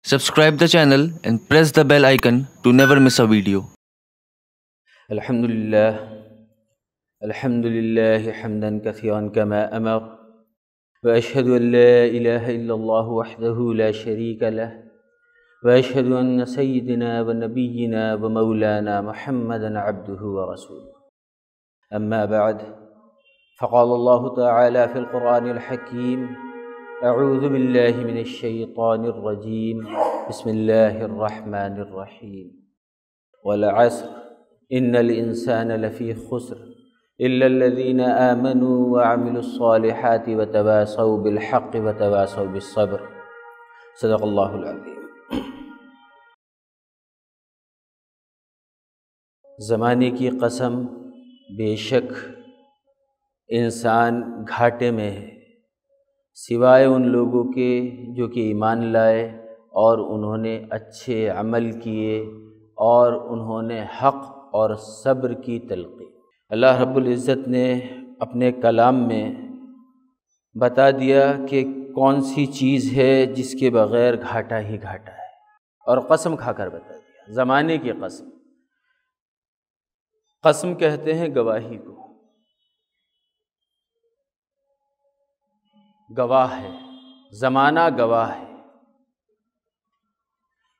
Subscribe the channel and press the bell icon to never miss a video. الحمد لله حمدا كثيرا كما أمر وأشهد أن لا إله إلا الله وحده لا شريك له وأشهد أن سيدنا ونبينا ومولانا محمدا عبده ورسوله أما بعد فقال الله تعالى في القرآن الحكيم أعوذ بالله من الشيطان الرجيم بسم الله الرحمن الرحيم والعصر إن الإنسان لفي خسر إلا الذين آمنوا وعملوا الصالحات وتواصوا بالحق وتواصوا بالصبر صدق اللہ العظیم۔ زمانے کی قسم، بے شک انسان گھاٹے میں ہے سوائے ان لوگوں کے جو کہ ایمان لائے اور انہوں نے اچھے عمل کیے اور انہوں نے حق اور صبر کی تلقین۔ اللہ رب العزت نے اپنے کلام میں بتا دیا کہ کون سی چیز ہے جس کے بغیر گھاٹا ہی گھاٹا ہے، اور قسم کھا کر بتا دیا، زمانے کی قسم۔ قسم کہتے ہیں گواہی کو، گواہ ہے، زمانہ گواہ ہے،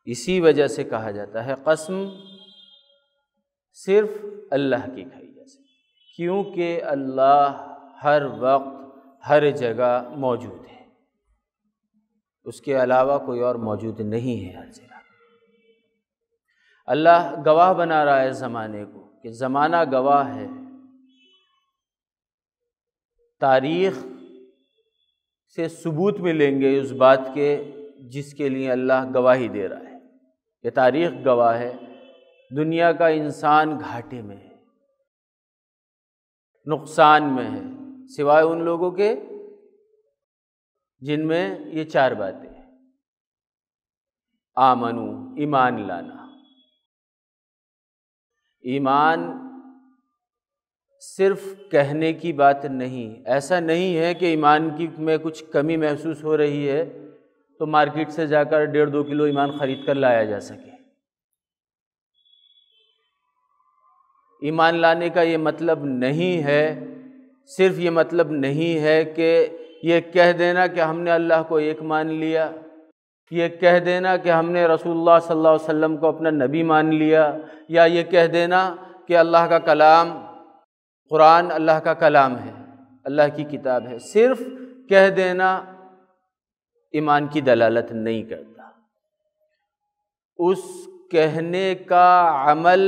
اسی وجہ سے کہا جاتا ہے قسم صرف اللہ کی کھائی جا سکتی، کیونکہ اللہ ہر وقت ہر جگہ موجود ہے، اس کے علاوہ کوئی اور موجود نہیں ہے ہر جگہ۔ اللہ گواہ بنا رہا ہے زمانے کو کہ زمانہ گواہ ہے، تاریخ سے ثبوت ملیں گے اس بات کے جس کے لیے اللہ گواہی دے رہا ہے کہ تاریخ گواہ ہے، دنیا کا انسان گھاٹے میں ہے، نقصان میں ہے، سوائے ان لوگوں کے جن میں یہ چار باتیں ہیں۔ آمنو، ایمان لانا۔ ایمان صرف کہنے کی بات نہیں، ایسا نہیں ہے کہ ایمان کی میں کچھ کمی محسوس ہو رہی ہے تو مارکیٹ سے جا کر 1.5-2 کلو ایمان خرید کر لایا جا سکے۔ ایمان لانے کا یہ مطلب نہیں ہے، صرف یہ مطلب نہیں ہے کہ یہ کہہ دینا کہ ہم نے اللہ کو ایک مان لیا، یہ کہہ دینا کہ ہم نے رسول اللہ صلی اللہ علیہ وسلم کو اپنا نبی مان لیا، یا یہ کہہ دینا کہ اللہ کا کلام قرآن اللہ کا کلام ہے، اللہ کی کتاب ہے۔ صرف کہہ دینا ایمان کی دلالت نہیں کرتا، اس کہنے کا عمل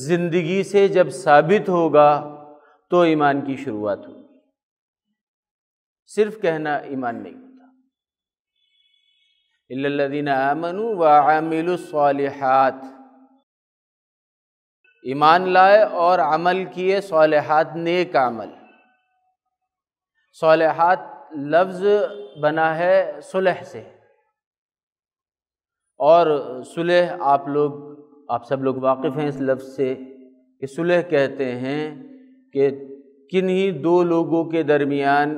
زندگی سے جب ثابت ہوگا تو ایمان کی شروعات ہوگی، صرف کہنا ایمان نہیں ہوتا۔ الا الذین آمنوا وعملوا الصالحات، ایمان لائے اور عمل کیے صالحات، نیک عمل۔ صالحات لفظ بنا ہے صلح سے، اور صلح آپ سب لوگ واقف ہیں اس لفظ سے کہ صلح کہتے ہیں کہ کنہی دو لوگوں کے درمیان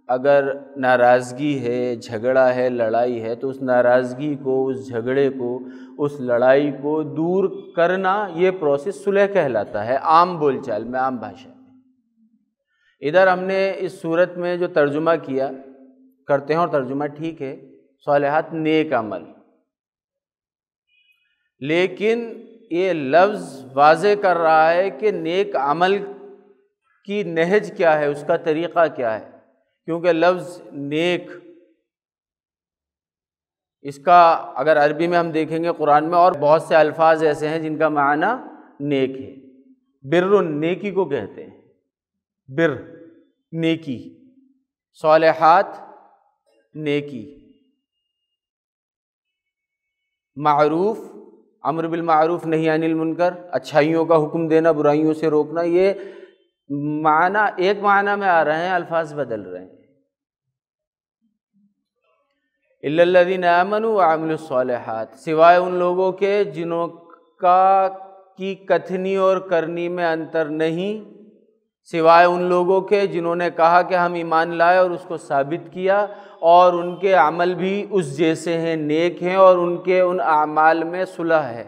اگر ناراضگی ہے، جھگڑا ہے، لڑائی ہے، تو اس ناراضگی کو، اس جھگڑے کو، اس لڑائی کو دور کرنا، یہ پروسیس صلح کہلاتا ہے عام بول چال میں، عام بھاشا میں۔ ادھر ہم نے اس صورت میں جو ترجمہ کیا کرتے ہیں، اور ترجمہ ٹھیک ہے، صالحات نیک عمل، لیکن یہ لفظ واضح کر رہا ہے کہ نیک عمل کی نہج کیا ہے، اس کا طریقہ کیا ہے، کیونکہ لفظ نیک، اس کا اگر عربی میں ہم دیکھیں گے قرآن میں اور بہت سے الفاظ ایسے ہیں جن کا معنی نیک ہے۔ بر، نیکی کو کہتے ہیں، بر نیکی، صالحات نیکی، معروف، امر بالمعروف نہی عن المنکر، اچھائیوں کا حکم دینا، برائیوں سے روکنا، یہ معنی ایک معنی میں آ رہے ہیں، الفاظ بدل رہے ہیں۔ الا الذین آمنوا وعملوا الصالحات، سوائے ان لوگوں کے جنہوں کی کتھنی اور کرنی میں انتر نہیں، سوائے ان لوگوں کے جنہوں نے کہا کہ ہم ایمان لائے اور اس کو ثابت کیا، اور ان کے عمل بھی اس جیسے ہیں، نیک ہیں، اور ان کے ان اعمال میں صلح ہے۔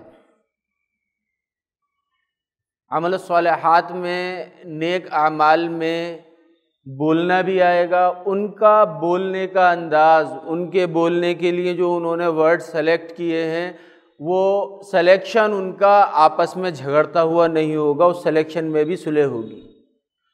عمل الصالحات میں، نیک اعمال میں بولنا بھی آئے گا۔ ان کا بولنے کا انداز، ان کے بولنے کے لیے جو انہوں نے ورڈ سلیکٹ کیے ہیں، وہ سلیکشن ان کا آپس میں جھگڑتا ہوا نہیں ہوگا، اس سلیکشن میں بھی صلح ہوگی۔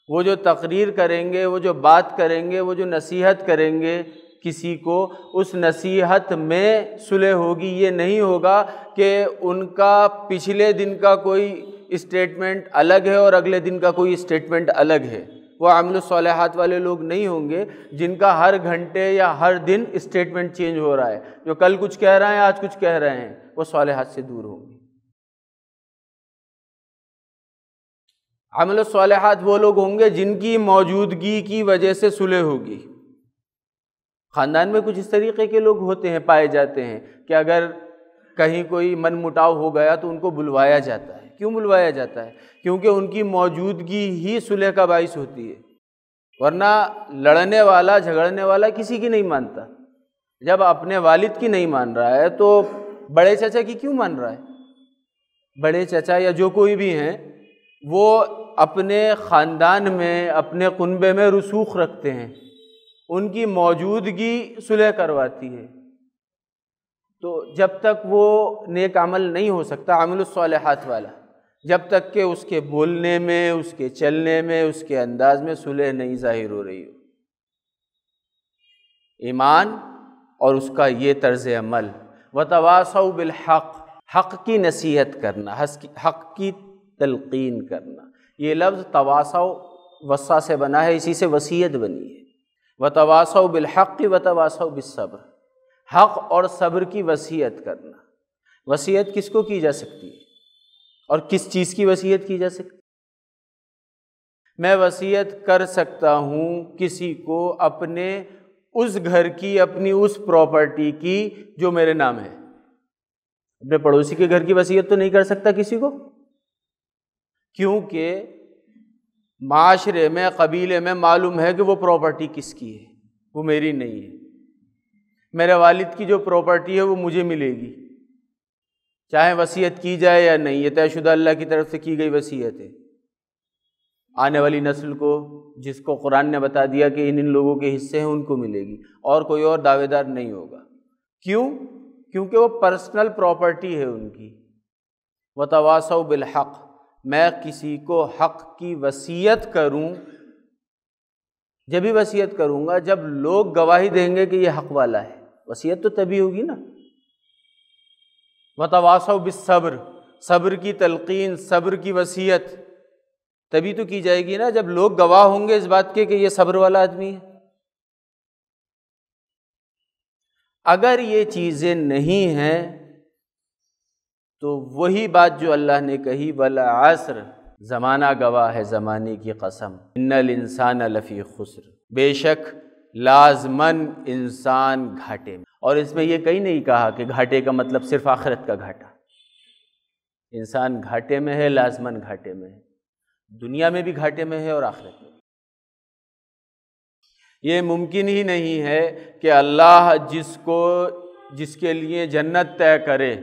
وہ جو تقریر کریں گے، وہ جو بات کریں گے، وہ جو نصیحت کریں گے کسی کو، اس نصیحت میں صلح ہوگی۔ یہ نہیں ہوگا کہ ان کا پچھلے دن کا کوئی اسٹیٹمنٹ الگ ہے اور اگلے دن کا کوئی اسٹیٹمنٹ الگ ہے۔ وہ عمل الصالحات والے لوگ نہیں ہوں گے جن کا ہر گھنٹے یا ہر دن اسٹیٹمنٹ چینج ہو رہا ہے، جو کل کچھ کہہ رہے ہیں آج کچھ کہہ رہے ہیں۔ وہ صالحات سے دور ہوں گے۔ عمل الصالحات وہ لوگ ہوں گے جن کی موجودگی کی وجہ سے صلح ہوگی۔ خاندان میں کچھ اس طریقے کے لوگ ہوتے ہیں، پائے جاتے ہیں کہ اگر کہیں کوئی من مٹاؤ ہو گیا تو ان کو بلوایا جاتا ہے۔ کیوں بلوایا جاتا ہے؟ کیونکہ ان کی موجودگی ہی صلح کا باعث ہوتی ہے، ورنہ لڑنے والا، جھگڑنے والا کسی کی نہیں مانتا۔ جب اپنے والد کی نہیں مان رہا ہے تو بڑے چچا کی کیوں مان رہا ہے؟ بڑے چچا یا جو کوئی بھی ہیں، وہ اپنے خاندان میں، اپنے کنبے میں رسوخ رکھتے ہیں، ان کی موجودگی صلح کرواتی ہے۔ تو جب تک وہ نیک عمل نہیں ہو سکتا عمل الصالحات والا، جب تک کہ اس کے بولنے میں، اس کے چلنے میں، اس کے انداز میں صلح نہیں ظاہر ہو رہی ہو۔ ایمان اور اس کا یہ طرز عمل، وتواصوا بالحق، حق کی نصیحت کرنا، حق کی تلقین کرنا۔ یہ لفظ تواصوا وصا سے بنا ہے، اسی سے وصیت بنی ہے۔ وتواصوا بالحق وتواصوا بالصبر، حق اور صبر کی وصیت کرنا۔ وصیت کس کو کی جا سکتی ہے اور کس چیز کی وصیت کی جا سکتی؟ میں وصیت کر سکتا ہوں کسی کو اپنے اس گھر کی، اپنی اس پراپرٹی کی جو میرے نام ہے۔ اپنے پڑوسی کے گھر کی وصیت تو نہیں کر سکتا کسی کو، کیونکہ معاشرے میں، قبیلے میں معلوم ہے کہ وہ پراپرٹی کس کی ہے، وہ میری نہیں ہے۔ میرے والد کی جو پراپرٹی ہے وہ مجھے ملے گی، چاہے وصیت کی جائے یا نہیں۔ یہ طے شدہ اللہ کی طرف سے کی گئی وصیت ہے۔ آنے والی نسل کو، جس کو قرآن نے بتا دیا کہ ان لوگوں کے حصے ہیں، ان کو ملے گی، اور کوئی اور دعوے دار نہیں ہوگا۔ کیوں؟ کیونکہ وہ پرسنل پراپرٹی ہے ان کی۔ وتواصوا بالحق، میں کسی کو حق کی وصیت کروں، جب ہی وصیت کروں گا جب لوگ گواہی دیں گے کہ یہ حق والا ہے۔ وصیت تو تبھی ہوگی نا۔ وتواصوا بالصبر، صبر کی تلقین، صبر کی وصیت تبھی تو کی جائے گی نا جب لوگ گواہ ہوں گے اس بات کے کہ یہ صبر والا آدمی ہے۔ اگر یہ چیزیں نہیں ہیں تو وہی بات جو اللہ نے کہی، والعصر، زمانہ گواہ ہے، زمانے کی قسم، ان الانسان لفی خسر، بے شک لازماً انسان گھاٹے میں۔ اور اس میں یہ کہیں نہیں کہا کہ گھاٹے کا مطلب صرف آخرت کا گھاٹا۔ انسان گھاٹے میں ہے، لازماً گھاٹے میں ہے، دنیا میں بھی گھاٹے میں ہے اور آخرت میں۔ یہ ممکن ہی نہیں ہے کہ اللہ جس کے لیے جنت طے کرے،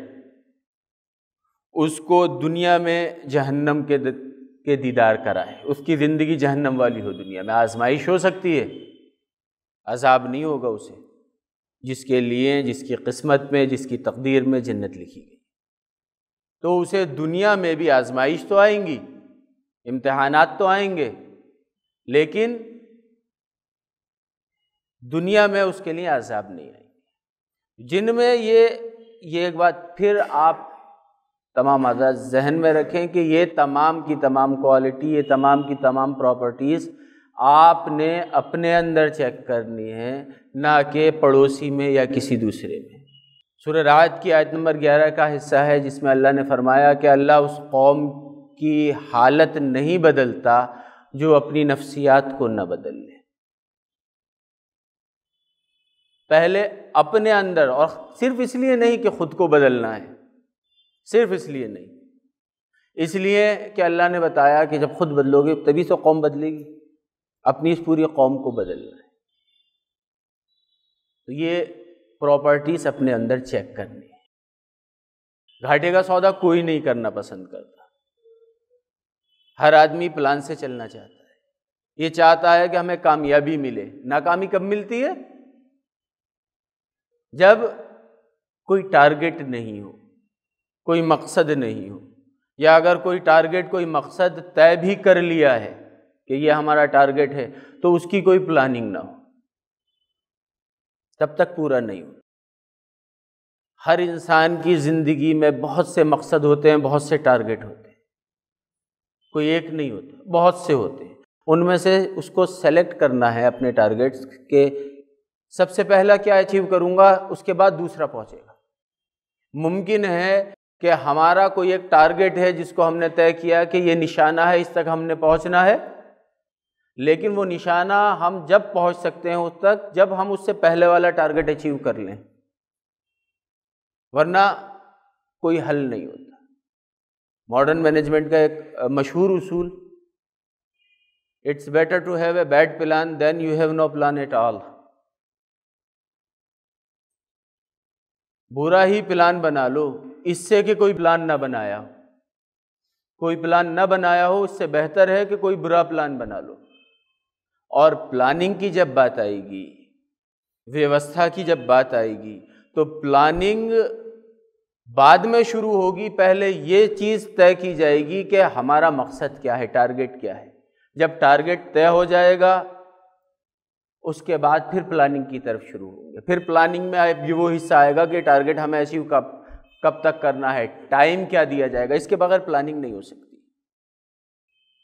اس کو دنیا میں جہنم کے دیدار کرائے، اس کی زندگی جہنم والی ہو۔ دنیا میں آزمائش ہو سکتی ہے، عذاب نہیں ہوگا اسے، جس کے لیے، جس کی قسمت میں، جس کی تقدیر میں جنت لکھی گئی، تو اسے دنیا میں بھی آزمائش تو آئیں گی، امتحانات تو آئیں گے، لیکن دنیا میں اس کے لیے عذاب نہیں آئیں گے۔ جن میں یہ ایک بات پھر آپ تمام حضرات ذہن میں رکھیں کہ یہ تمام کی تمام کوالٹی، یہ تمام کی تمام پراپرٹیز آپ نے اپنے اندر چیک کرنی ہے، نہ کہ پڑوسی میں یا کسی دوسرے میں۔ سورہ رعد کی آیت نمبر 11 کا حصہ ہے جس میں اللہ نے فرمایا کہ اللہ اس قوم کی حالت نہیں بدلتا جو اپنی نفسیات کو نہ بدل لے۔ پہلے اپنے اندر، اور صرف اس لیے نہیں کہ خود کو بدلنا ہے، صرف اس لیے نہیں، اس لیے کہ اللہ نے بتایا کہ جب خود بدلو گے تبھی تو قوم بدلے گی، اپنی اس پوری قوم کو بدلنا ہے۔ تو یہ پراپرٹیز اپنے اندر چیک کرنی ہے۔ گھاٹے کا سودا کوئی نہیں کرنا پسند کرتا، ہر آدمی پلان سے چلنا چاہتا ہے، یہ چاہتا ہے کہ ہمیں کامیابی ملے۔ ناکامی کب ملتی ہے؟ جب کوئی ٹارگٹ نہیں ہو، کوئی مقصد نہیں ہو، یا اگر کوئی ٹارگٹ کوئی مقصد طے بھی کر لیا ہے کہ یہ ہمارا ٹارگٹ ہے تو اس کی کوئی پلاننگ نہ ہو، تب تک پورا نہیں ہو۔ ہر انسان کی زندگی میں بہت سے مقصد ہوتے ہیں، بہت سے ٹارگٹ ہوتے ہیں، کوئی ایک نہیں ہوتا، بہت سے ہوتے ہیں۔ ان میں سے اس کو سلیکٹ کرنا ہے اپنے ٹارگٹس کے، سب سے پہلا کیا اچیو کروں گا، اس کے بعد دوسرا پہنچے گا۔ ممکن ہے کہ ہمارا کوئی ایک ٹارگٹ ہے جس کو ہم نے طے کیا کہ یہ نشانہ ہے، اس تک ہم نے پہنچنا ہے، لیکن وہ نشانہ ہم جب پہنچ سکتے ہیں اس تک جب ہم اس سے پہلے والا ٹارگٹ اچیو کر لیں، ورنہ کوئی حل نہیں ہوتا۔ ماڈرن مینجمنٹ کا ایک مشہور اصول، it's better to have a bad plan than you have no plan at all. برا ہی پلان بنا لو اس سے کہ کوئی پلان نہ بنایا ہو، کوئی پلان نہ بنایا ہو اس سے بہتر ہے کہ کوئی برا پلان بنا لو۔ اور پلاننگ کی جب بات آئے گی، ویوستھا کی جب بات آئے گی، تو پلاننگ بعد میں شروع ہوگی، پہلے یہ چیز طے کی جائے گی کہ ہمارا مقصد کیا ہے، ٹارگٹ کیا ہے۔ جب ٹارگٹ طے ہو جائے گا اس کے بعد پھر پلاننگ کی طرف شروع ہوں گے۔ پھر پلاننگ میں وہ حصہ آئے گا کہ ٹارگٹ ہمیں اچیو کب تک کرنا ہے، ٹائم کیا دیا جائے گا، اس کے بغیر پلاننگ نہیں ہو سکتی۔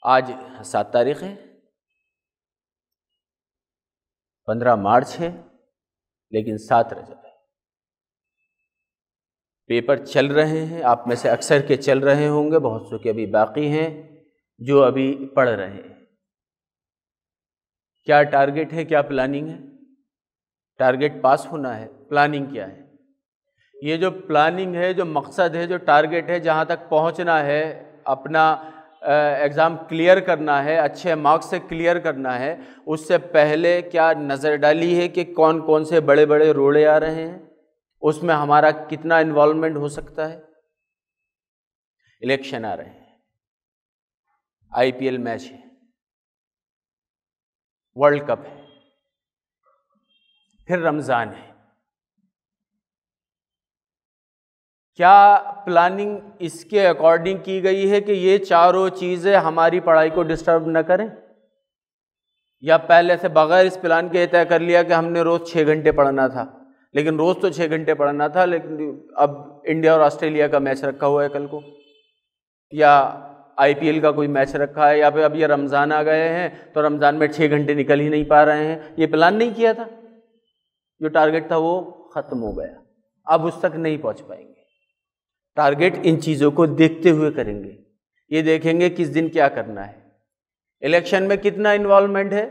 آج 7 تاریخ ہے، 15 مارچ ہے، لیکن 7 رجب ہے۔ پیپر چل رہے ہیں، آپ میں سے اکثر کے چل رہے ہوں گے، بہت سے کے ابھی باقی ہیں جو ابھی پڑھ رہے ہیں۔ کیا ٹارگٹ ہے، کیا پلاننگ ہے؟ ٹارگٹ پاس ہونا ہے، پلاننگ کیا ہے؟ یہ جو پلاننگ ہے، جو مقصد ہے، جو ٹارگٹ ہے، جہاں تک پہنچنا ہے، اپنا ایگزام کلیئر کرنا ہے، اچھے مارکس سے کلیئر کرنا ہے، اس سے پہلے کیا نظر ڈالی ہے کہ کون کون سے بڑے بڑے روڑے آ رہے ہیں، اس میں ہمارا کتنا انوالومنٹ ہو سکتا ہے؟ الیکشن آ رہے ہیں، IPL میچ ہے، ورلڈ کپ ہے، پھر رمضان ہے۔ کیا پلاننگ اس کے اکارڈنگ کی گئی ہے کہ یہ چاروں چیزیں ہماری پڑھائی کو ڈسٹرب نہ کریں، یا پہلے سے بغیر اس پلان کے طے کر لیا کہ ہم نے روز 6 گھنٹے پڑھنا تھا، لیکن روز تو 6 گھنٹے پڑھنا تھا، لیکن اب انڈیا اور آسٹریلیا کا میچ رکھا ہوا ہے کل کو، یا IPL کا کوئی میچ رکھا ہے، یا پھر اب یہ رمضان آ گئے ہیں تو رمضان میں 6 گھنٹے نکل ہی نہیں پا رہے ہیں۔ یہ پلان نہیں کیا تھا، جو ٹارگٹ تھا وہ ختم ہو گیا، اب اس تک نہیں پہنچ پائیں گے۔ ٹارگٹ ان چیزوں کو دیکھتے ہوئے کریں گے، یہ دیکھیں گے کس دن کیا کرنا ہے۔ الیکشن میں کتنا انوالومنٹ ہے؟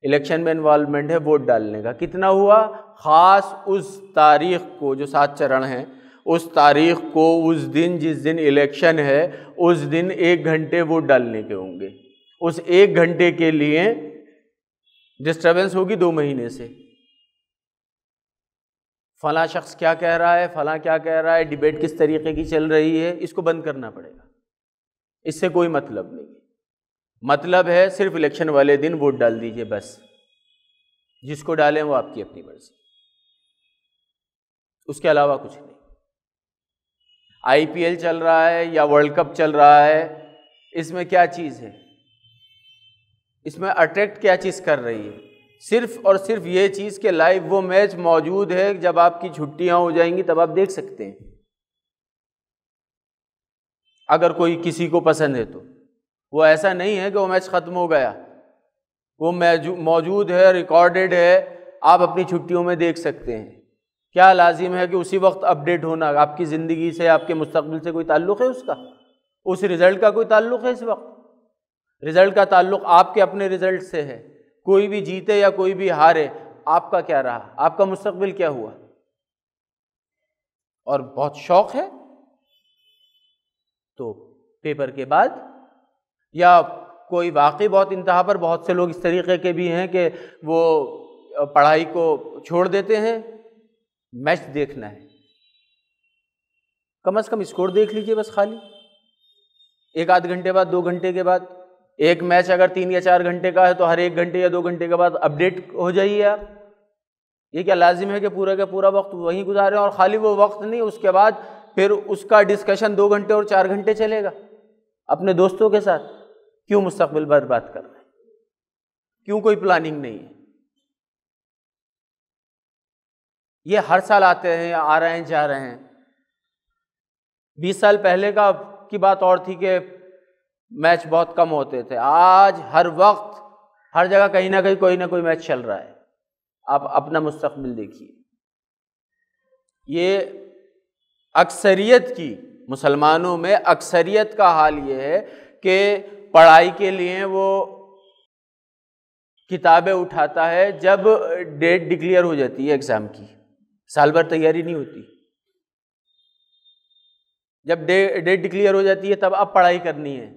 الیکشن میں انوالومنٹ ہے ووٹ ڈالنے کا، کتنا ہوا؟ خاص اس تاریخ کو، جو 7 چرن ہیں، اس تاریخ کو، اس دن جس دن الیکشن ہے اس دن 1 گھنٹے ووٹ ڈالنے کے ہوں گے۔ اس 1 گھنٹے کے لیے ڈسٹربنس ہوگی 2 مہینے سے، فلاں شخص کیا کہہ رہا ہے، فلاں کیا کہہ رہا ہے، ڈیبیٹ کس طریقے کی چل رہی ہے، اس کو بند کرنا پڑے گا۔ اس سے کوئی مطلب نہیں ہے، مطلب ہے صرف الیکشن والے دن ووٹ ڈال دیجئے، بس جس کو ڈالیں وہ آپ کی اپنی مرضی، اس کے علاوہ کچھ نہیں۔ IPL چل رہا ہے یا ورلڈ کپ چل رہا ہے، اس میں کیا چیز ہے، اس میں اٹریکٹ کیا چیز کر رہی ہے؟ صرف اور صرف یہ چیز کہ لائیو وہ میچ موجود ہے، جب آپ کی چھٹیاں ہو جائیں گی تب آپ دیکھ سکتے ہیں، اگر کوئی کسی کو پسند ہے تو۔ وہ ایسا نہیں ہے کہ وہ میچ ختم ہو گیا، وہ موجود ہے، ریکارڈڈ ہے، آپ اپنی چھٹیوں میں دیکھ سکتے ہیں۔ کیا لازم ہے کہ اسی وقت اپڈیٹ ہونا؟ آپ کی زندگی سے، آپ کے مستقبل سے کوئی تعلق ہے اس کا؟ اس رزلٹ کا کوئی تعلق ہے اس وقت؟ رزلٹ کا تعلق آپ کے اپنے رزلٹ سے ہے، کوئی بھی جیتے یا کوئی بھی ہارے، آپ کا کیا رہا، آپ کا مستقبل کیا ہوا؟ اور بہت شوق ہے تو پیپر کے بعد، یا کوئی واقعی بہت انتہا پر، بہت سے لوگ اس طریقے کے بھی ہیں کہ وہ پڑھائی کو چھوڑ دیتے ہیں، میچ دیکھنا ہے، کم از کم اسکور دیکھ لیجئے بس خالی، 1-8 گھنٹے بعد، 2 گھنٹے کے بعد، ایک میچ اگر 3 یا 4 گھنٹے کا ہے تو ہر 1 گھنٹے یا 2 گھنٹے کے بعد اپڈیٹ ہو جائیے آپ۔ یہ کیا لازم ہے کہ پورا کا پورا وقت وہیں گزاریں؟ اور خالی وہ وقت نہیں، اس کے بعد پھر اس کا ڈسکشن 2 گھنٹے اور 4 گھنٹے چلے گا اپنے دوستوں کے ساتھ۔ کیوں مستقبل برباد کر رہے ہیں؟ کیوں کوئی پلاننگ نہیں ہے؟ یہ ہر سال آتے ہیں، آ رہے ہیں، جا رہے ہیں۔ 20 سال پہلے کی بات اور تھی کہ میچ بہت کم ہوتے تھے، آج ہر وقت ہر جگہ کہیں نہ کہیں کوئی نہ کوئی میچ چل رہا ہے۔ آپ اپنا مستقبل دیکھیے۔ یہ اکثریت کی، مسلمانوں میں اکثریت کا حال یہ ہے کہ پڑھائی کے لیے وہ کتابیں اٹھاتا ہے جب ڈیٹ ڈکلیئر ہو جاتی ہے ایگزام کی، سال بھر تیاری نہیں ہوتی۔ جب ڈیٹ ڈکلیئر ہو جاتی ہے تب اب پڑھائی کرنی ہے،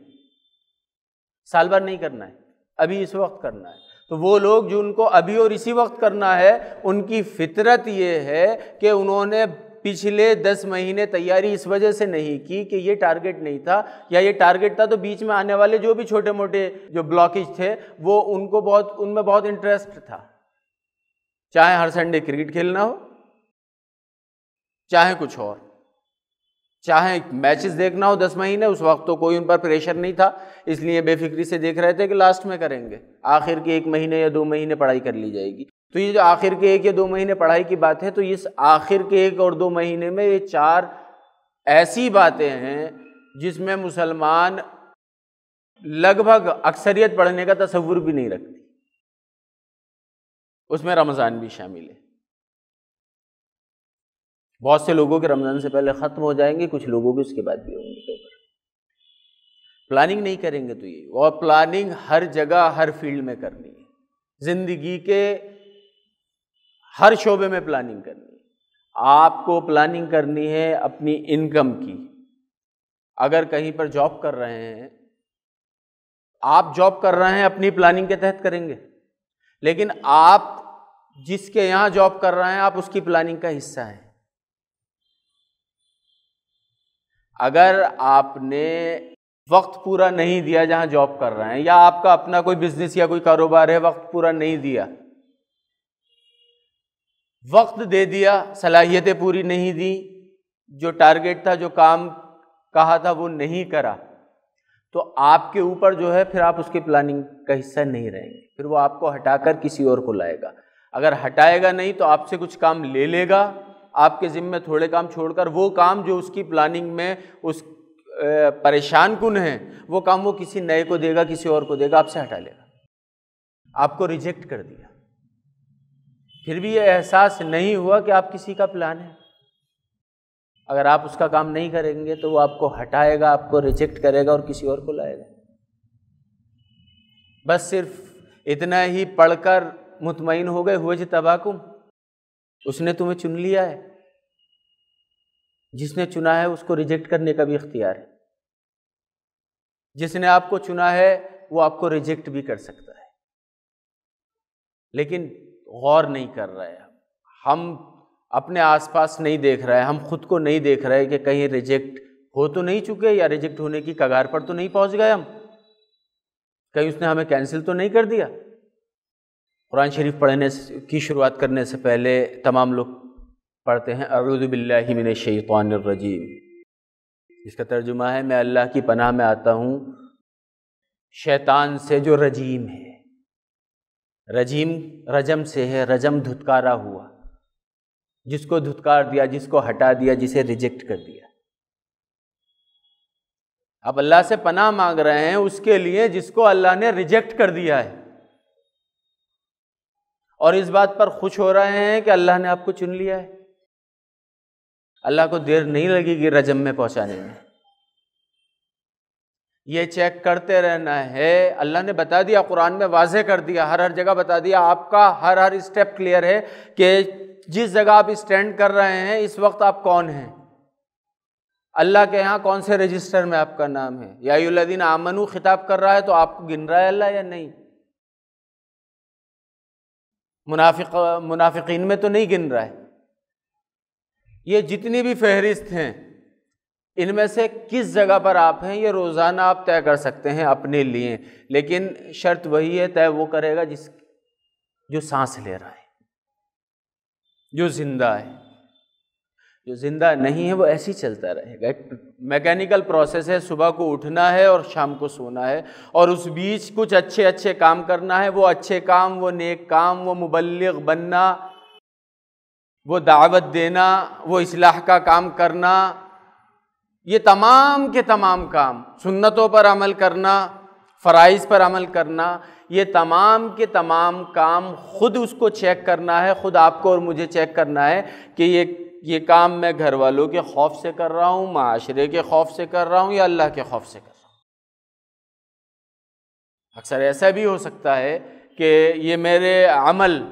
سال بھر نہیں کرنا ہے، ابھی اس وقت کرنا ہے۔ تو وہ لوگ جو ان کو ابھی اور اسی وقت کرنا ہے، ان کی فطرت یہ ہے کہ انہوں نے پچھلے 10 مہینے تیاری اس وجہ سے نہیں کی کہ یہ ٹارگٹ نہیں تھا، یا یہ ٹارگٹ تھا تو بیچ میں آنے والے جو بھی چھوٹے موٹے جو بلاکیج تھے وہ ان میں بہت انٹرسٹ تھا، چاہے ہر سنڈے کرکٹ کھیلنا ہو، چاہے کچھ اور، چاہے میچز دیکھنا ہو 10 مہینے، اس وقت تو کوئی ان پر پریشر نہیں تھا، اس لیے بے فکری سے دیکھ رہے تھے کہ لاسٹ میں کریں گے، آخر کے 1 مہینے یا 2 مہینے پڑھائی کر لی جائے گی۔ تو یہ جو آخر کے 1 یا 2 مہینے پڑھائی کی بات ہے، تو اس آخر کے 1 اور 2 مہینے میں یہ 4 ایسی باتیں ہیں جس میں مسلمان لگ بھگ اکثریت پڑھنے کا تصور بھی نہیں رکھتی، اس میں رمضان بھی شامل ہے۔ بہت سے لوگوں کے رمضان سے پہلے ختم ہو جائیں گے، کچھ لوگوں کے اس کے بعد بھی ہوں گے پیپر۔ پلاننگ نہیں کریں گے تو یہ، اور پلاننگ ہر جگہ ہر فیلڈ میں کرنی ہے، زندگی کے ہر شعبے میں پلاننگ کرنی ہے۔ آپ کو پلاننگ کرنی ہے اپنی انکم کی۔ اگر کہیں پر جاب کر رہے ہیں، آپ جاب کر رہے ہیں اپنی پلاننگ کے تحت کریں گے، لیکن آپ جس کے یہاں جاب کر رہے ہیں آپ اس کی پلاننگ کا حصہ ہیں۔ اگر آپ نے وقت پورا نہیں دیا جہاں جاب کر رہے ہیں، یا آپ کا اپنا کوئی بزنس یا کوئی کاروبار ہے، وقت پورا نہیں دیا، وقت دے دیا، صلاحیتیں پوری نہیں دی، جو ٹارگٹ تھا، جو کام کہا تھا وہ نہیں کرا، تو آپ کے اوپر جو ہے پھر آپ اس کی پلاننگ کا حصہ نہیں رہیں گے، پھر وہ آپ کو ہٹا کر کسی اور کو لائے گا۔ اگر ہٹائے گا نہیں تو آپ سے کچھ کام لے لے گا، آپ کے ذمے تھوڑے کام چھوڑ کر وہ کام جو اس کی پلاننگ میں اس پریشان کن ہیں، وہ کام وہ کسی نئے کو دے گا، کسی اور کو دے گا، آپ سے ہٹا لے گا، آپ کو ریجیکٹ کر دیا۔ پھر بھی یہ احساس نہیں ہوا کہ آپ کسی کا پلان ہے۔ اگر آپ اس کا کام نہیں کریں گے تو وہ آپ کو ہٹائے گا، آپ کو ریجیکٹ کرے گا اور کسی اور کو لائے گا۔ بس صرف اتنا ہی پڑھ کر مطمئن ہو گئے، ہوئے تباکم، اس نے تمہیں چن لیا ہے۔ جس نے چنا ہے اس کو ریجیکٹ کرنے کا بھی اختیار ہے، جس نے آپ کو چنا ہے وہ آپ کو ریجیکٹ بھی کر سکتا ہے، لیکن غور نہیں کر رہے۔ ہم اپنے آس پاس نہیں دیکھ رہے، ہم خود کو نہیں دیکھ رہے کہ کہیں ریجیکٹ ہو تو نہیں چکے، یا ریجیکٹ ہونے کی کگار پر تو نہیں پہنچ گئے ہم، کہیں اس نے ہمیں کینسل تو نہیں کر دیا۔ قرآن شریف پڑھنے کی شروعات کرنے سے پہلے تمام لوگ پڑھتے ہیں اعوذ باللہ من الشیطان الرجیم، جس کا ترجمہ ہے میں اللہ کی پناہ میں آتا ہوں شیطان سے جو رجیم ہے۔ رجیم رجم سے ہے، رجم دھتکارا ہوا، جس کو دھتکار دیا، جس کو ہٹا دیا، جسے ریجیکٹ کر دیا۔ آپ اللہ سے پناہ مانگ رہے ہیں اس کے لیے جس کو اللہ نے ریجیکٹ کر دیا ہے، اور اس بات پر خوش ہو رہے ہیں کہ اللہ نے آپ کو چن لیا ہے۔ اللہ کو دیر نہیں لگے گی رجم میں پہنچانے میں، یہ چیک کرتے رہنا ہے۔ اللہ نے بتا دیا، قرآن میں واضح کر دیا، ہر جگہ بتا دیا، آپ کا ہر اسٹیپ کلیئر ہے کہ جس جگہ آپ اسٹینڈ کر رہے ہیں اس وقت آپ کون ہیں۔ اللہ کے ہاں کون سے رجسٹر میں آپ کا نام ہے؟ یا ایھا الذین آمنو خطاب کر رہا ہے تو آپ کو گن رہا ہے اللہ یا نہیں؟ منافقین میں تو نہیں گن رہا ہے۔ یہ جتنی بھی فہرست ہیں ان میں سے کس جگہ پر آپ ہیں یہ روزانہ آپ طے کر سکتے ہیں اپنے لیے، لیکن شرط وہی ہے، طے وہ کرے گا جو سانس لے رہا ہے، جو زندہ ہے۔ جو زندہ نہیں ہے وہ ایسے ہی چلتا رہے گا، ایک میکینیکل پروسیس ہے، صبح کو اٹھنا ہے اور شام کو سونا ہے، اور اس بیچ کچھ اچھے کام کرنا ہے، وہ اچھے کام، وہ نیک کام، وہ مبلغ بننا، وہ دعوت دینا، وہ اصلاح کا کام کرنا، یہ تمام کے تمام کام، سنتوں پر عمل کرنا، فرائض پر عمل کرنا، یہ تمام کے تمام کام خود اس کو چیک کرنا ہے، خود آپ کو اور مجھے چیک کرنا ہے کہ یہ کام میں گھر والوں کے خوف سے کر رہا ہوں، معاشرے کے خوف سے کر رہا ہوں، یا اللہ کے خوف سے کر رہا ہوں۔ اکثر ایسا بھی ہو سکتا ہے کہ یہ میرے عمل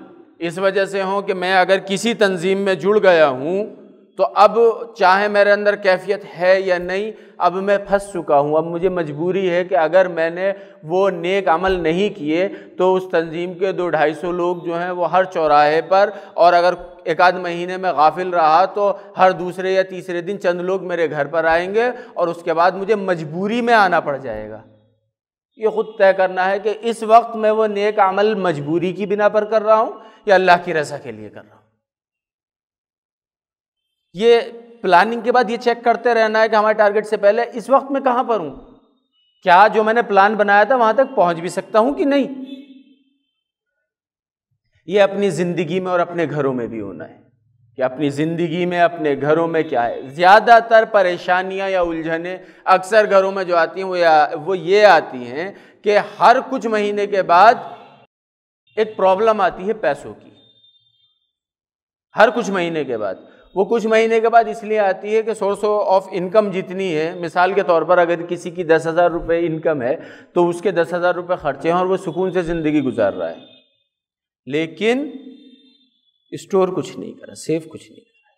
اس وجہ سے ہوں کہ میں اگر کسی تنظیم میں جڑ گیا ہوں تو اب چاہے میرے اندر کیفیت ہے یا نہیں، اب میں پھنس چکا ہوں، اب مجھے مجبوری ہے کہ اگر میں نے وہ نیک عمل نہیں کیے تو اس تنظیم کے 200-250 لوگ جو ہیں وہ ہر چوراہے پر، اور اگر ایک آدھ مہینے میں غافل رہا تو ہر دوسرے یا تیسرے دن چند لوگ میرے گھر پر آئیں گے، اور اس کے بعد مجھے مجبوری میں آنا پڑ جائے گا۔ یہ خود طے کرنا ہے کہ اس وقت میں وہ نیک عمل مجبوری کی بنا پر کر رہا ہوں یا اللہ کی رضا کے لیے کر رہا ہوں۔ یہ پلاننگ کے بعد یہ چیک کرتے رہنا ہے کہ ہمارے ٹارگٹ سے پہلے اس وقت میں کہاں پر ہوں، کیا جو میں نے پلان بنایا تھا وہاں تک پہنچ بھی سکتا ہوں کہ نہیں۔ یہ اپنی زندگی میں اور اپنے گھروں میں بھی ہونا ہے کہ اپنی زندگی میں، اپنے گھروں میں کیا ہے۔ زیادہ تر پریشانیاں یا الجھنیں اکثر گھروں میں جو آتی ہیں وہ یہ آتی ہیں کہ ہر کچھ مہینے کے بعد ایک پرابلم آتی ہے پیسوں کی، ہر کچھ مہینے کے بعد۔ وہ کچھ مہینے کے بعد اس لیے آتی ہے کہ سورس آف انکم جتنی ہے، مثال کے طور پر اگر کسی کی 10,000 روپے انکم ہے تو اس کے 10,000 روپے خرچے ہیں اور وہ سکون سے زندگی گزار رہا ہے، لیکن اسٹور کچھ نہیں کرا، سیف کچھ نہیں کرا،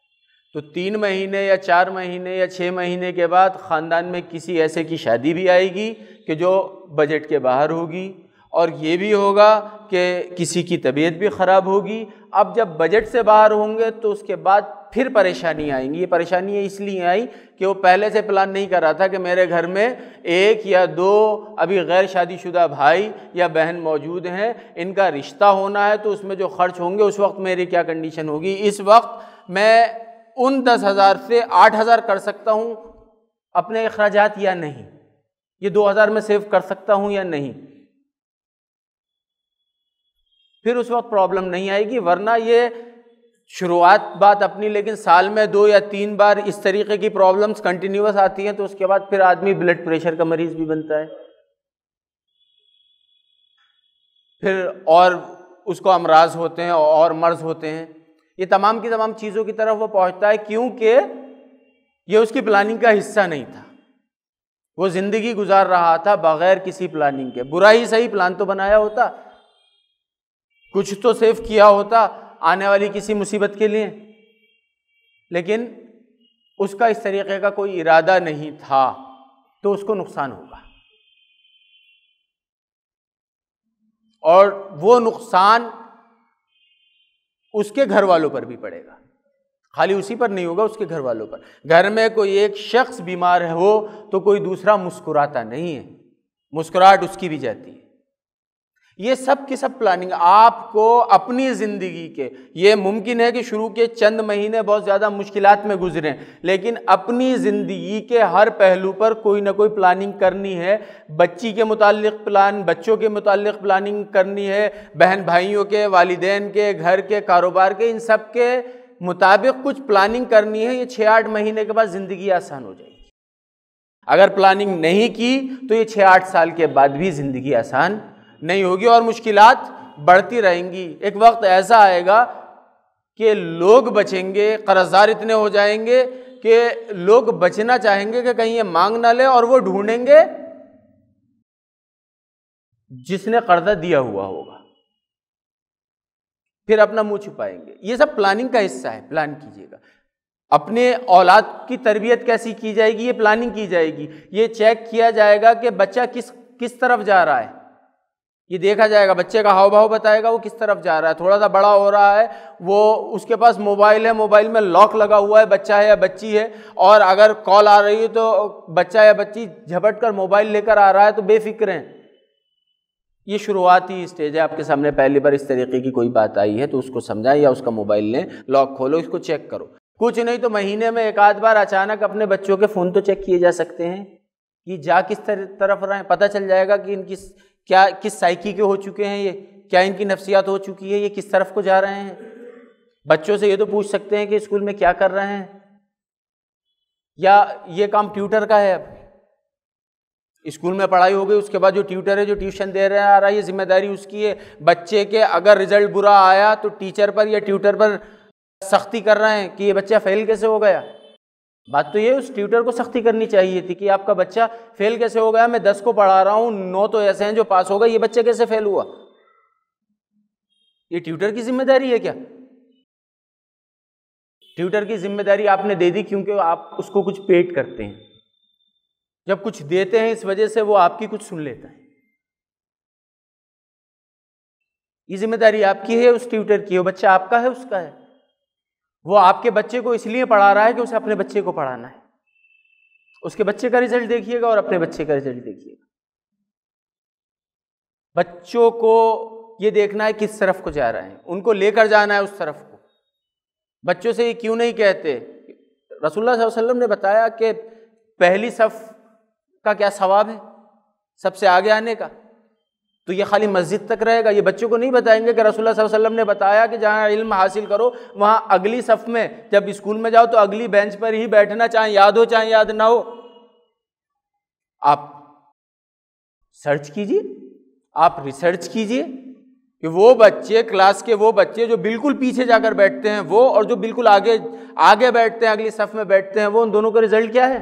تو 3 مہینے یا 4 مہینے یا 6 مہینے کے بعد خاندان میں کسی ایسے کی شادی بھی آئے گی کہ جو بجٹ کے باہر ہوگی، اور یہ بھی ہوگا کہ کسی کی طبیعت بھی خراب ہوگی۔ اب جب بجٹ سے باہر ہوں گے تو اس کے بعد پھر پریشانی آئیں گی۔ یہ پریشانیاں اس لیے آئیں کہ وہ پہلے سے پلان نہیں کر رہا تھا کہ میرے گھر میں 1 یا 2 ابھی غیر شادی شدہ بھائی یا بہن موجود ہیں، ان کا رشتہ ہونا ہے تو اس میں جو خرچ ہوں گے اس وقت میری کیا کنڈیشن ہوگی۔ اس وقت میں ان 10,000 سے 8,000 کر سکتا ہوں اپنے اخراجات یا نہیں، یہ 2,000 میں سیو کر سکتا ہوں یا نہیں، پھر اس وقت پرابلم نہیں آئے گی۔ ورنہ یہ شروعات بات اپنی، لیکن سال میں 2 یا 3 بار اس طریقے کی پرابلمز کنٹینیوس آتی ہیں تو اس کے بعد پھر آدمی بلڈ پریشر کا مریض بھی بنتا ہے، پھر اور اس کو امراض ہوتے ہیں اور مرض ہوتے ہیں۔ یہ تمام کی تمام چیزوں کی طرف وہ پہنچتا ہے کیونکہ یہ اس کی پلاننگ کا حصہ نہیں تھا، وہ زندگی گزار رہا تھا بغیر کسی پلاننگ کے۔ برا ہی صحیح پلان تو بنایا ہوتا، کچھ تو سیو کیا ہوتا آنے والی کسی مصیبت کے لیے، لیکن اس کا اس طریقے کا کوئی ارادہ نہیں تھا تو اس کو نقصان ہوگا، اور وہ نقصان اس کے گھر والوں پر بھی پڑے گا، خالی اسی پر نہیں ہوگا، اس کے گھر والوں پر۔ گھر میں کوئی ایک شخص بیمار ہو تو کوئی دوسرا مسکراتا نہیں ہے، مسکراہٹ اس کی بھی جاتی ہے۔ یہ سب کی سب پلاننگ آپ کو اپنی زندگی کے، یہ ممکن ہے کہ شروع کے چند مہینے بہت زیادہ مشکلات میں گزریں، لیکن اپنی زندگی کے ہر پہلو پر کوئی نہ کوئی پلاننگ کرنی ہے۔ بچی کے متعلق پلان، بچوں کے متعلق پلاننگ کرنی ہے، بہن بھائیوں کے، والدین کے، گھر کے، کاروبار کے، ان سب کے مطابق کچھ پلاننگ کرنی ہے۔ یہ 6-8 مہینے کے بعد زندگی آسان ہو جائے گی۔ اگر پلاننگ نہیں کی تو یہ 6-8 سال کے بعد بھی زندگی آسان نہیں ہوگی اور مشکلات بڑھتی رہیں گی۔ ایک وقت ایسا آئے گا کہ لوگ بچیں گے، قرض دار اتنے ہو جائیں گے کہ لوگ بچنا چاہیں گے کہ کہیں یہ مانگ نہ لے، اور وہ ڈھونڈیں گے جس نے قرضہ دیا ہوا ہوگا، پھر اپنا منہ چھپائیں گے۔ یہ سب پلاننگ کا حصہ ہے، پلان کیجیے گا۔ اپنے اولاد کی تربیت کیسی کی جائے گی، یہ پلاننگ کی جائے گی، یہ چیک کیا جائے گا کہ بچہ کس طرف جا رہا ہے، یہ دیکھا جائے گا، بچے کا ہاؤ بھاؤ بتائے گا وہ کس طرف جا رہا ہے. تھوڑا سا بڑا ہو رہا ہے، وہ اس کے پاس موبائل ہے، موبائل میں لاک لگا ہوا ہے، بچہ ہے یا بچی ہے، اور اگر کال آ رہی ہے تو بچہ یا بچی جھپٹ کر موبائل لے کر آ رہا ہے تو بے فکر ہیں. یہ شروعاتی اسٹیج ہے. آپ کے سامنے پہلی بار اس طریقے کی کوئی بات آئی ہے تو اس کو سمجھائیں، یا اس کا موبائل لیں، لاک کھولو، اس کو چیک کرو. کچھ نہیں تو مہینے میں ایک آدھ بار اچانک اپنے بچوں کے فون تو چیک کیے جا سکتے ہیں کہ جا کس طرف رہے ہیں. پتہ چل جائے گا کہ ان کی کس سائیکی کے ہو چکے ہیں، یہ کیا ان کی نفسیات ہو چکی ہے، یہ کس طرف کو جا رہے ہیں. بچوں سے یہ تو پوچھ سکتے ہیں کہ اسکول میں کیا کر رہے ہیں، یا یہ کام ٹیوٹر کا ہے. اب اسکول میں پڑھائی ہو گئی، اس کے بعد جو ٹیوٹر ہے جو ٹیوشن دے رہا آ رہا ہے، یہ ذمہ داری اس کی ہے. بچے کے اگر رزلٹ برا آیا تو ٹیچر پر یا ٹیوٹر پر سختی کر رہے ہیں کہ یہ بچہ فیل کیسے ہو گیا. بات تو یہ اس ٹیوٹر کو سختی کرنی چاہیے تھی کہ آپ کا بچہ فیل کیسے ہو گیا، میں 10 کو پڑھا رہا ہوں، 9 تو ایسے ہیں جو پاس ہو گئے، یہ بچہ کیسے فیل ہوا. یہ ٹیوٹر کی ذمہ داری ہے کیا؟ ٹیوٹر کی ذمہ داری آپ نے دے دی کیونکہ آپ اس کو کچھ پیڈ کرتے ہیں. جب کچھ دیتے ہیں اس وجہ سے وہ آپ کی کچھ سن لیتا ہے. یہ ذمہ داری آپ کی ہے، اس ٹیوٹر کی ہے. وہ بچہ آپ کا ہے، اس کا ہے. وہ آپ کے بچے کو اس لیے پڑھا رہا ہے کہ اسے اپنے بچے کو پڑھانا ہے. اس کے بچے کا رزلٹ دیکھیے گا اور اپنے بچے کا رزلٹ دیکھیے گا. بچوں کو یہ دیکھنا ہے کس طرف کو جا رہے ہیں، ان کو لے کر جانا ہے اس طرف کو. بچوں سے یہ کیوں نہیں کہتے؟ رسول اللہ صلی اللہ علیہ وسلم نے بتایا کہ پہلی صف کا کیا ثواب ہے، سب سے آگے آنے کا. تو یہ خالی مسجد تک رہے گا. یہ بچوں کو نہیں بتائیں گے کہ رسول اللہ صلی اللہ علیہ وسلم نے بتایا کہ جہاں علم حاصل کرو وہاں اگلی صف میں، جب اسکول میں جاؤ تو اگلی بینچ پر ہی بیٹھنا، چاہے یاد ہو چاہے یاد نہ ہو. آپ سرچ کیجئے، آپ ریسرچ کیجئے کہ وہ بچے، کلاس کے وہ بچے جو بالکل پیچھے جا کر بیٹھتے ہیں وہ، اور جو بالکل آگے بیٹھتے ہیں، اگلی صف میں بیٹھتے ہیں وہ، ان دونوں کا رزلٹ کیا ہے؟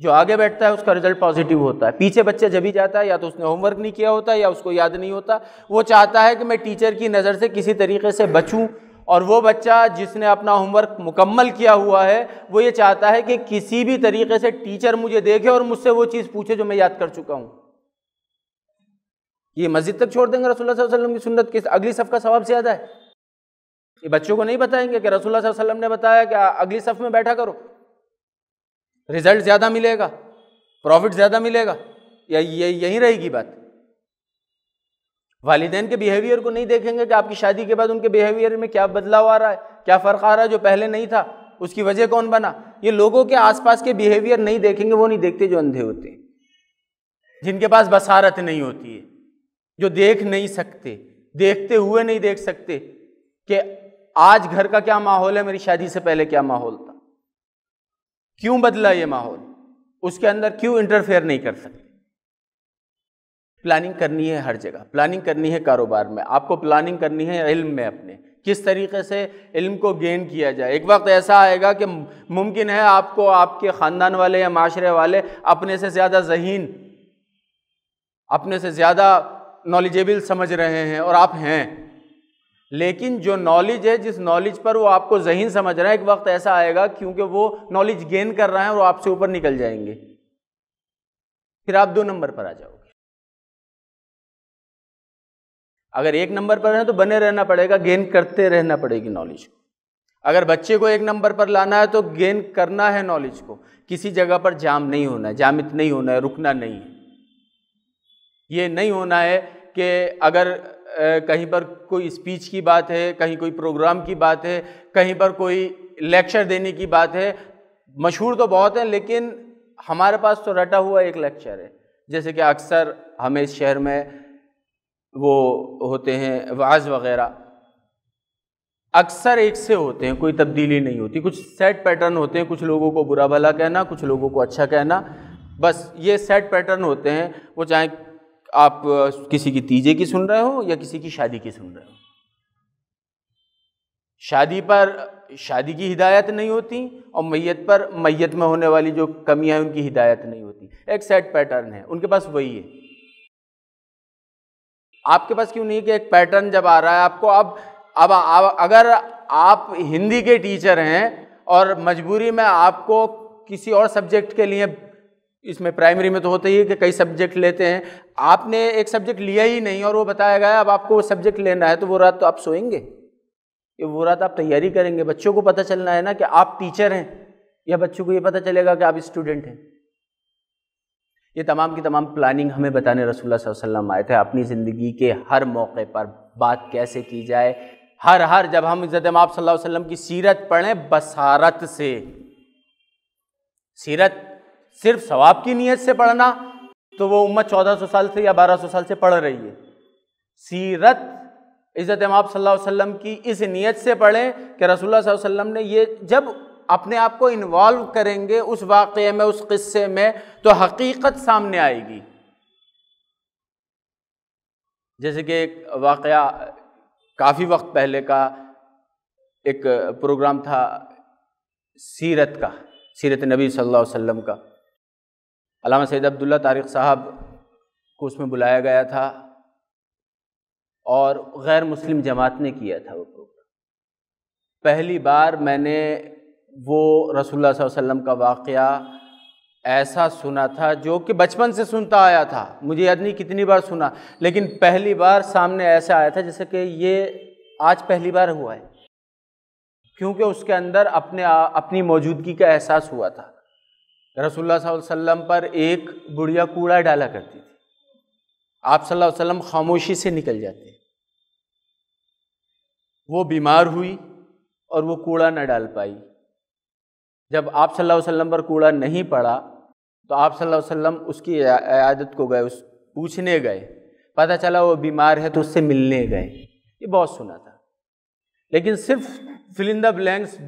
جو آگے بیٹھتا ہے اس کا رزلٹ پازیٹیو ہوتا ہے. پیچھے بچہ جب ہی جاتا ہے یا تو اس نے ہوم ورک نہیں کیا ہوتا یا اس کو یاد نہیں ہوتا. وہ چاہتا ہے کہ میں ٹیچر کی نظر سے کسی طریقے سے بچوں، اور وہ بچہ جس نے اپنا ہوم ورک مکمل کیا ہوا ہے وہ یہ چاہتا ہے کہ کسی بھی طریقے سے ٹیچر مجھے دیکھے اور مجھ سے وہ چیز پوچھے جو میں یاد کر چکا ہوں. یہ مسجد تک چھوڑ دیں گے رسول اللہ صلی اللہ علیہ وسلم کی سنت کے اگلی صف کا ثواب زیادہ ہے. یہ بچوں کو نہیں بتائیں گے کہ رسول اللہ صلی اللہ علیہ وسلم نے بتایا کہ اگلی صف میں بیٹھا کرو، رزلٹ زیادہ ملے گا، پروفٹ زیادہ ملے گا. یا یہی رہے گی بات. والدین کے بیہیویئر کو نہیں دیکھیں گے کہ آپ کی شادی کے بعد ان کے بیہیویئر میں کیا بدلاؤ آ رہا ہے، کیا فرق آ رہا ہے جو پہلے نہیں تھا، اس کی وجہ کون بنا. یہ لوگوں کے آس پاس کے بیہیویئر نہیں دیکھیں گے. وہ نہیں دیکھتے جو اندھے ہوتے ہیں، جن کے پاس بصارت نہیں ہوتی ہے، جو دیکھ نہیں سکتے، دیکھتے ہوئے نہیں دیکھ سکتے کہ آج گھر کا کیا ماحول ہے، میری شادی سے پہلے کیا ماحول تھا، کیوں بدلا یہ ماحول، اس کے اندر کیوں انٹرفیئر نہیں کر سکتے. پلاننگ کرنی ہے ہر جگہ. پلاننگ کرنی ہے کاروبار میں، آپ کو پلاننگ کرنی ہے علم میں اپنے، کس طریقے سے علم کو گین کیا جائے. ایک وقت ایسا آئے گا کہ ممکن ہے آپ کو آپ کے خاندان والے یا معاشرے والے اپنے سے زیادہ ذہین، اپنے سے زیادہ نالجیبل سمجھ رہے ہیں اور آپ ہیں، لیکن جو نالج ہے، جس نالج پر وہ آپ کو ذہین سمجھ رہے ہیں، ایک وقت ایسا آئے گا کیونکہ وہ نالج گین کر رہے ہیں اور وہ آپ سے اوپر نکل جائیں گے، پھر آپ 2 نمبر پر آ جاؤ گے. اگر 1 نمبر پر ہیں تو بنے رہنا پڑے گا، گین کرتے رہنا پڑے گی نالج کو. اگر بچے کو 1 نمبر پر لانا ہے تو گین کرنا ہے نالج کو، کسی جگہ پر جام نہیں ہونا ہے، جامد نہیں ہونا ہے، رکنا نہیں ہے. یہ نہیں ہونا ہے کہ اگر کہیں پر کوئی اسپیچ کی بات ہے، کہیں کوئی پروگرام کی بات ہے، کہیں پر کوئی لیکچر دینے کی بات ہے، مشہور تو بہت ہیں لیکن ہمارے پاس تو رٹا ہوا ایک لیکچر ہے. جیسے کہ اکثر ہمیں اس شہر میں وہ ہوتے ہیں وعظ وغیرہ، اکثر ایک سے ہوتے ہیں، کوئی تبدیلی نہیں ہوتی. کچھ سیٹ پیٹرن ہوتے ہیں، کچھ لوگوں کو برا بھلا کہنا، کچھ لوگوں کو اچھا کہنا، بس یہ سیٹ پیٹرن ہوتے ہیں. وہ چاہے آپ کسی کی تیجے کی سن رہے ہو یا کسی کی شادی کی سن رہے ہو، شادی پر شادی کی ہدایت نہیں ہوتی اور میت پر میت میں ہونے والی جو کمیاں ہیں ان کی ہدایت نہیں ہوتی. ایک سیٹ پیٹرن ہے، ان کے پاس وہی ہے. آپ کے پاس کیوں نہیں کہ ایک پیٹرن جب آ رہا ہے آپ کو، اب اگر آپ ہندی کے ٹیچر ہیں اور مجبوری میں آپ کو کسی اور سبجیکٹ کے لیے، اس میں پرائمری میں تو ہوتا ہی ہے کہ کئی سبجیکٹ لیتے ہیں، آپ نے ایک سبجیکٹ لیا ہی نہیں اور وہ بتایا گیا اب آپ کو وہ سبجیکٹ لینا ہے، تو وہ رات تو آپ سوئیں گے، کہ وہ رات آپ تیاری کریں گے؟ بچوں کو پتہ چلنا ہے نا کہ آپ ٹیچر ہیں، یا بچوں کو یہ پتہ چلے گا کہ آپ اسٹوڈنٹ ہیں؟ یہ تمام کی تمام پلاننگ ہمیں بتانے رسول اللہ صلی اللہ علیہ وسلم آئے تھے، اپنی زندگی کے ہر موقع پر بات کیسے کی جائے، ہر جب ہم عزت مآب صلی اللہ علیہ وسلم کی سیرت پڑھیں بصارت سے، سیرت صرف ثواب کی نیت سے پڑھنا تو وہ امت 1400 سال سے یا 1200 سال سے پڑھ رہی ہے، سیرت عزت مآب صلی اللہ علیہ وسلم کی اس نیت سے پڑھیں کہ رسول اللہ صلی اللہ علیہ وسلم نے یہ، جب اپنے آپ کو انوالو کریں گے اس واقعے میں، اس قصے میں، تو حقیقت سامنے آئے گی۔ جیسے کہ ایک واقعہ کافی وقت پہلے کا ایک پروگرام تھا سیرت کا، سیرت نبی صلی اللہ علیہ وسلم کا، علامہ سید عبداللہ طارق صاحب کو اس میں بلایا گیا تھا اور غیر مسلم جماعت نے کیا تھا وہ پروگرام۔ پہلی بار میں نے وہ رسول اللہ صلی اللہ علیہ وسلم کا واقعہ ایسا سنا تھا جو کہ بچپن سے سنتا آیا تھا، مجھے یاد نہیں کتنی بار سنا، لیکن پہلی بار سامنے ایسا آیا تھا جیسے کہ یہ آج پہلی بار ہوا ہے، کیونکہ اس کے اندر اپنی موجودگی کا احساس ہوا تھا۔ رسول اللہ صلی اللہ علیہ وسلم پر ایک بڑھیا کوڑا ڈالا کرتی تھی، آپ صلی اللہ علیہ وسلم خاموشی سے نکل جاتے، وہ بیمار ہوئی اور وہ کوڑا نہ ڈال پائی۔ جب آپ صلی اللہ علیہ وسلم پر کوڑا نہیں پڑا تو آپ صلی اللہ علیہ وسلم اس کی عیادت کو گئے، پوچھنے گئے، پتہ چلا وہ بیمار ہے تو اس سے ملنے گئے۔ یہ بہت سنا تھا، لیکن صرف فل ان دا بلینکس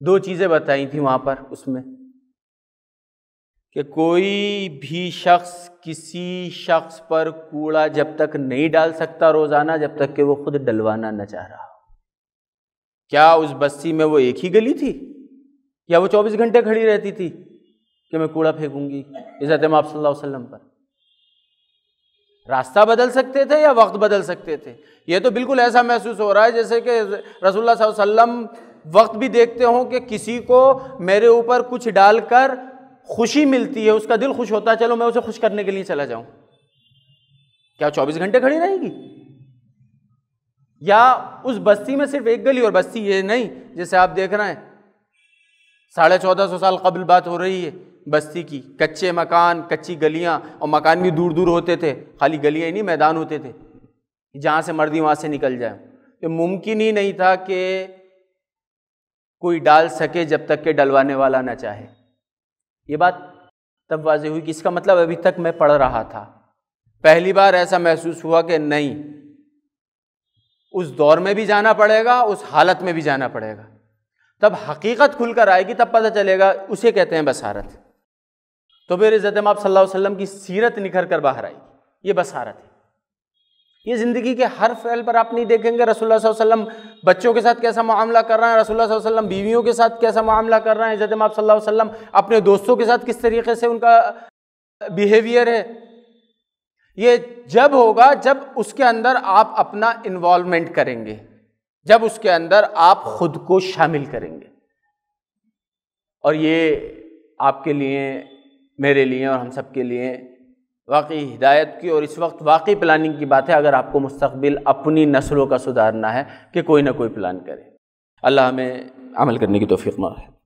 2 چیزیں بتائی تھیں وہاں پر اس میں، کہ کوئی بھی شخص کسی شخص پر کوڑا جب تک نہیں ڈال سکتا روزانہ جب تک کہ وہ خود ڈلوانا نہ چاہ رہا۔ کیا اس بستی میں وہ ایک ہی گلی تھی یا وہ 24 گھنٹے کھڑی رہتی تھی کہ میں کوڑا پھینکوں گی عزت مآب صلی اللہ علیہ وسلم پر؟ راستہ بدل سکتے تھے یا وقت بدل سکتے تھے؟ یہ تو بالکل ایسا محسوس ہو رہا ہے جیسے کہ رسول اللہ صلی اللہ علیہ وسلم وقت بھی دیکھتے ہوں کہ کسی کو میرے اوپر کچھ ڈال کر خوشی ملتی ہے، اس کا دل خوش ہوتا ہے، چلو میں اسے خوش کرنے کے لیے چلا جاؤں۔ کیا 24 گھنٹے کھڑی رہے گی؟ یا اس بستی میں صرف ایک گلی، اور بستی یہ نہیں جیسے آپ دیکھ رہے ہیں 1450 سال قبل بات ہو رہی ہے بستی کی، کچے مکان، کچی گلیاں، اور مکان بھی دور دور ہوتے تھے، خالی گلیاں ہی نہیں میدان ہوتے تھے، جہاں سے مرضی وہاں سے نکل جائیں۔ یہ ممکن ہی نہیں تھا کہ کوئی ڈال سکے جب تک کہ ڈلوانے والا نہ چاہے۔ یہ بات تب واضح ہوئی کہ اس کا مطلب ابھی تک میں پڑھ رہا تھا، پہلی بار ایسا محسوس ہوا کہ نہیں، اس دور میں بھی جانا پڑے گا، اس حالت میں بھی جانا پڑے گا، تب حقیقت کھل کر آئے گی، تب پتہ چلے گا، اسے کہتے ہیں بصارت۔ تو پھر عزت مآب صلی اللہ علیہ وسلم کی سیرت نکھر کر باہر آئی، یہ بصارت ہے۔ یہ زندگی کے ہر فعل پر آپ نہیں دیکھیں گے رسول اللہ صلی اللہ علیہ وسلم بچوں کے ساتھ کیسا معاملہ کر رہے ہیں، رسول اللہ صلی اللہ علیہ وسلم بیویوں کے ساتھ کیسا معاملہ کر رہے ہیں، عزت مآب صلی اللہ علیہ وسلم اپنے دوستوں کے ساتھ کس طریقے سے ان کا بیہیویئر ہے۔ یہ جب ہوگا جب اس کے اندر آپ اپنا انوالومنٹ کریں گے، جب اس کے اندر آپ خود کو شامل کریں گے، اور یہ آپ کے لیے، میرے لیے اور ہم سب کے لیے واقعی ہدایت کی اور اس وقت واقعی پلاننگ کی بات ہے، اگر آپ کو مستقبل اپنی نسلوں کا سدھارنا ہے کہ کوئی نہ کوئی پلان کرے۔ اللہ ہمیں عمل کرنے کی توفیق عطا فرمائے۔